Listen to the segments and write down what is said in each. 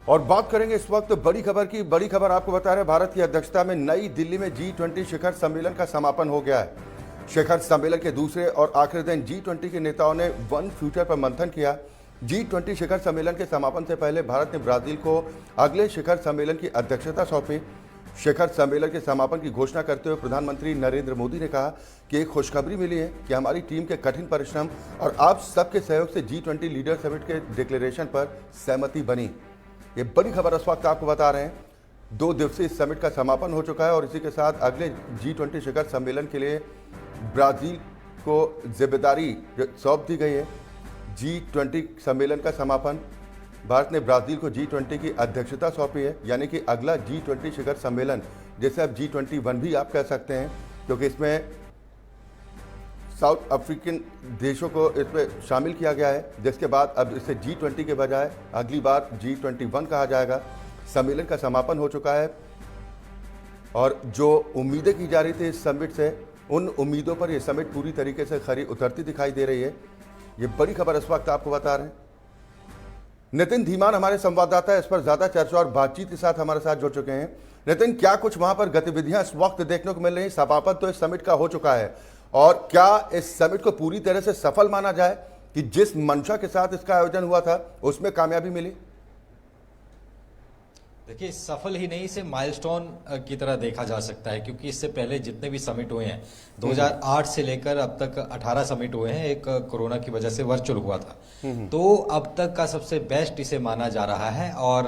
और बात करेंगे इस वक्त बड़ी खबर की। बड़ी खबर आपको बता रहे हैं, भारत की अध्यक्षता में नई दिल्ली में G20 शिखर सम्मेलन का समापन हो गया है। शिखर सम्मेलन के दूसरे और आखिरी दिन G20 के नेताओं ने वन फ्यूचर पर मंथन किया। G20 शिखर सम्मेलन के समापन से पहले भारत ने ब्राजील को अगले शिखर सम्मेलन की अध्यक्षता सौंपी। शिखर सम्मेलन के समापन की घोषणा करते हुए प्रधानमंत्री नरेंद्र मोदी ने कहा कि एक खुशखबरी मिली है कि हमारी टीम के कठिन परिश्रम और आप सबके सहयोग से G20 लीडर समिट के डिक्लेरेशन पर सहमति बनी। ये बड़ी खबर इस वक्त आपको बता रहे हैं। 2 दिवसीय समिट का समापन हो चुका है और इसी के साथ अगले G20 शिखर सम्मेलन के लिए ब्राजील को जिम्मेदारी सौंप दी गई है। G20 सम्मेलन का समापन, भारत ने ब्राजील को G20 की अध्यक्षता सौंपी है, यानी कि अगला G20 शिखर सम्मेलन, जिसे अब G21 भी आप कह सकते हैं, क्योंकि इसमें साउथ अफ्रीकन देशों को इसमें शामिल किया गया है, जिसके बाद अब इसे G20 के बजाय अगली बार G21 कहा जाएगा। सम्मेलन का समापन हो चुका है और जो उम्मीदें की जा रही थी इस समिट से, उन उम्मीदों पर यह समिट पूरी तरीके से खरी उतरती दिखाई दे रही है। ये बड़ी खबर इस वक्त आपको बता रहे हैं। नितिन धीमान हमारे संवाददाता है, इस पर ज्यादा चर्चा और बातचीत के साथ हमारे साथ जुड़ चुके हैं। नितिन, क्या कुछ वहां पर गतिविधियां इस वक्त देखने को मिल रही हैं? समापन तो इस समिट का हो चुका है और क्या इस समिट को पूरी तरह से सफल माना जाए कि जिस मंशा के साथ इसका आयोजन हुआ था उसमें कामयाबी मिली? देखिए, सफल ही नहीं, इसे माइलस्टोन की तरह देखा जा सकता है, क्योंकि इससे पहले जितने भी समिट हुए हैं 2008 से लेकर अब तक 18 समिट हुए हैं। एक कोरोना की वजह से वर्चुअल हुआ था, तो अब तक का सबसे बेस्ट इसे माना जा रहा है। और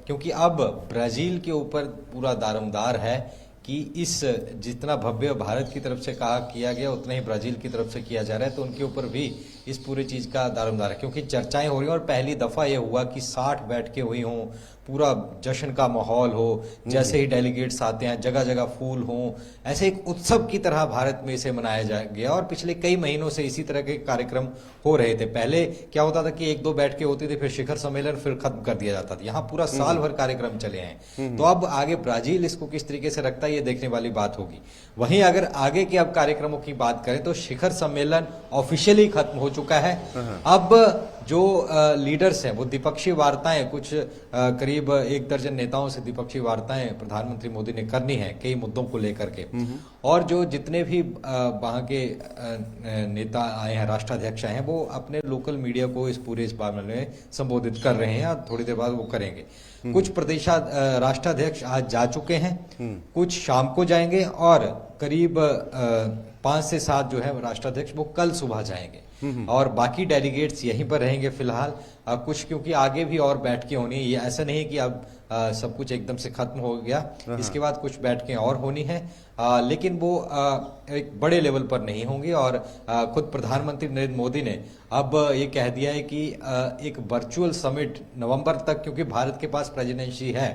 क्योंकि अब ब्राजील के ऊपर पूरा दारोमदार है कि इस जितना भव्य भारत की तरफ से किया गया उतना ही ब्राजील की तरफ से किया जा रहा है, तो उनके ऊपर भी इस पूरी चीज का दारोमदार है, क्योंकि चर्चाएं हो रही हैं और पहली दफा ये हुआ कि 60 बैठकें हुई हों, पूरा जश्न का माहौल हो, जैसे ही डेलीगेट्स आते हैं जगह जगह फूल हों, ऐसे एक उत्सव की तरह भारत में इसे मनाया गया। और पिछले कई महीनों से इसी तरह के कार्यक्रम हो रहे थे। पहले क्या होता था कि 1-2 बैठकें होती थी, फिर शिखर सम्मेलन, फिर खत्म कर दिया जाता था। यहाँ पूरा साल भर कार्यक्रम चले हैं। तो अब आगे ब्राजील इसको किस तरीके से रखता है, ये देखने वाली बात होगी। वहीं अगर आगे के अब कार्यक्रमों की बात करें तो शिखर सम्मेलन ऑफिशियली खत्म हो चुका है। अब जो लीडर्स हैं वो द्विपक्षीय वार्ताएं, कुछ करीब 1 दर्जन नेताओं से द्विपक्षीय वार्ताएं प्रधानमंत्री मोदी ने करनी है कई मुद्दों को लेकर के। और जो जितने भी वहां के नेता आए हैं, राष्ट्राध्यक्ष आए हैं, वो अपने लोकल मीडिया को इस पूरे इस मामले में संबोधित कर रहे हैं और थोड़ी देर बाद वो करेंगे। कुछ प्रदेश राष्ट्राध्यक्ष आज जा चुके हैं, कुछ शाम को जाएंगे और करीब 5 से 7 जो है राष्ट्राध्यक्ष वो कल सुबह जाएंगे और बाकी डेलीगेट्स यहीं पर रहेंगे फिलहाल। कुछ क्योंकि आगे भी और बैठकें होनी है, ये ऐसा नहीं कि अब सब कुछ एकदम से खत्म हो गया, इसके बाद कुछ बैठकें और होनी है, लेकिन वो एक बड़े लेवल पर नहीं होंगी। और खुद प्रधानमंत्री नरेंद्र मोदी ने अब ये कह दिया है कि एक वर्चुअल समिट नवंबर तक, क्योंकि भारत के पास प्रेसिडेंसी है,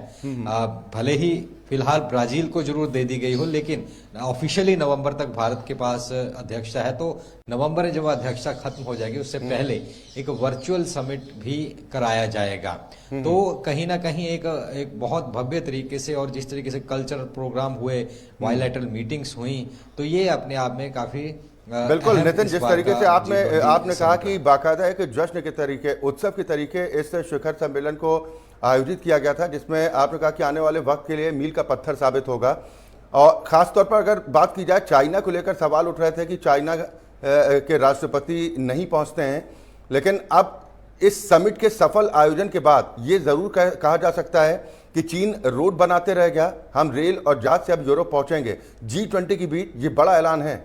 भले ही फिलहाल ब्राजील को जरूर दे दी गई हो, लेकिन ऑफिशियली नवंबर तक भारत के पास अध्यक्षता है। तो नवंबर में जब अध्यक्षता खत्म हो जाएगी उससे पहले एक वर्चुअल समिट भी कराया जाएगा। तो कहीं ना कहीं एक बहुत भव्य तरीके से, और जिस तरीके से कल्चरल प्रोग्राम हुए, बायलैटरल मीटिंग्स हुई, तो ये अपने आप में काफी बिल्कुल नितिन, जिस तरीके से आपने कहा कि बाकायदा एक जश्न के तरीके, उत्सव के तरीके इस शिखर सम्मेलन को आयोजित किया गया था, जिसमें आपने कहा कि आने वाले वक्त के लिए मील का पत्थर साबित होगा। और खासतौर पर अगर बात की जाए चाइना को लेकर, सवाल उठ रहे थे कि चाइना के राष्ट्रपति नहीं पहुंचते हैं, लेकिन अब इस समिट के सफल आयोजन के बाद ये जरूर कहा जा सकता है कि चीन रोड बनाते रह गया, हम रेल और जहाज से अब यूरोप पहुंचेंगे। G20 के बीच ये बड़ा ऐलान है।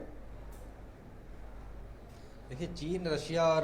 देखिए, चीन, रशिया और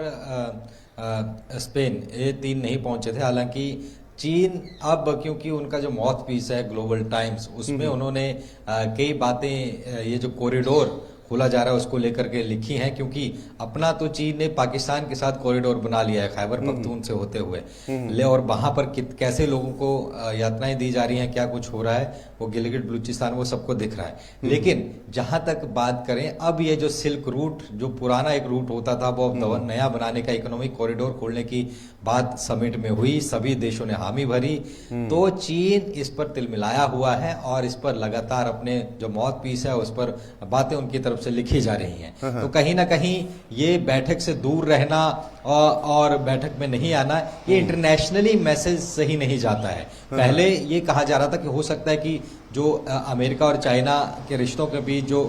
स्पेन, ये 3 नहीं पहुंचे थे। हालांकि चीन अब, क्योंकि उनका जो माउथ पीस है ग्लोबल टाइम्स, उसमें उन्होंने कई बातें, ये जो कॉरिडोर खोला जा रहा है उसको लेकर के लिखी हैं, क्योंकि अपना तो चीन ने पाकिस्तान के साथ कॉरिडोर बना लिया है खैबर पख्तून से होते हुए ले, और वहां पर कैसे लोगों को यातनाएं दी जा रही हैं, क्या कुछ हो रहा है, वो गिलगिट बलूचिस्तान, वो सबको दिख रहा है। लेकिन जहां तक बात करें, अब ये जो सिल्क रूट, जो पुराना एक रूट होता था, वो अब नया बनाने का, इकोनॉमिक कॉरिडोर खोलने की बात समिट में हुई, सभी देशों ने हामी भरी। तो चीन इस पर तिलमिलाया हुआ है और इस पर लगातार अपने जो माउथ पीस है उस पर बातें उनकी तरफ तरफ से लिखी जा रही हैं। तो कहीं ना कहीं ये बैठक से दूर रहना और बैठक में नहीं आना, ये इंटरनेशनली मैसेज सही नहीं जाता है। पहले ये कहा जा रहा था कि हो सकता है कि जो अमेरिका और चाइना के रिश्तों के बीच जो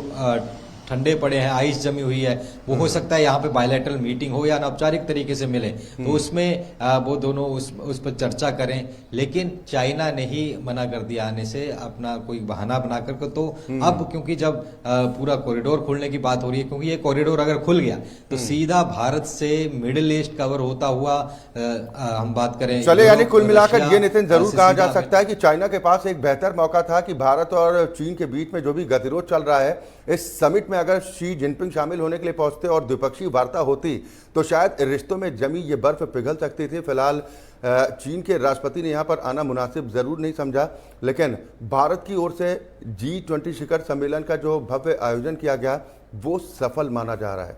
ठंडे पड़े हैं, आइस जमी हुई है, वो हो सकता है यहाँ पे बायलैटरल मीटिंग हो या अनौपचारिक तरीके से मिले, तो उसमें वो दोनों उस पर चर्चा करें। लेकिन चाइना ने ही मना कर दिया आने से, अपना कोई बहाना बना कर। तो अब क्योंकि जब पूरा कॉरिडोर खुलने की बात हो रही है, क्योंकि ये कॉरिडोर अगर खुल गया तो सीधा भारत से मिडिल ईस्ट कवर होता हुआ हम बात करें। चले, यानी कुल मिलाकर ये नितिन जरूर कहा जा सकता है कि चाइना के पास एक बेहतर मौका था कि भारत और चीन के बीच में जो भी गतिरोध चल रहा है, इस समिट में अगर शी जिनपिंग शामिल होने के लिए पहुंचते और द्विपक्षीय वार्ता होती तो शायद रिश्तों में जमी ये बर्फ पिघल सकती थी। फिलहाल चीन के राष्ट्रपति ने यहां पर आना मुनासिब जरूर नहीं समझा, लेकिन भारत की ओर से G20 शिखर सम्मेलन का जो भव्य आयोजन किया गया वो सफल माना जा रहा है।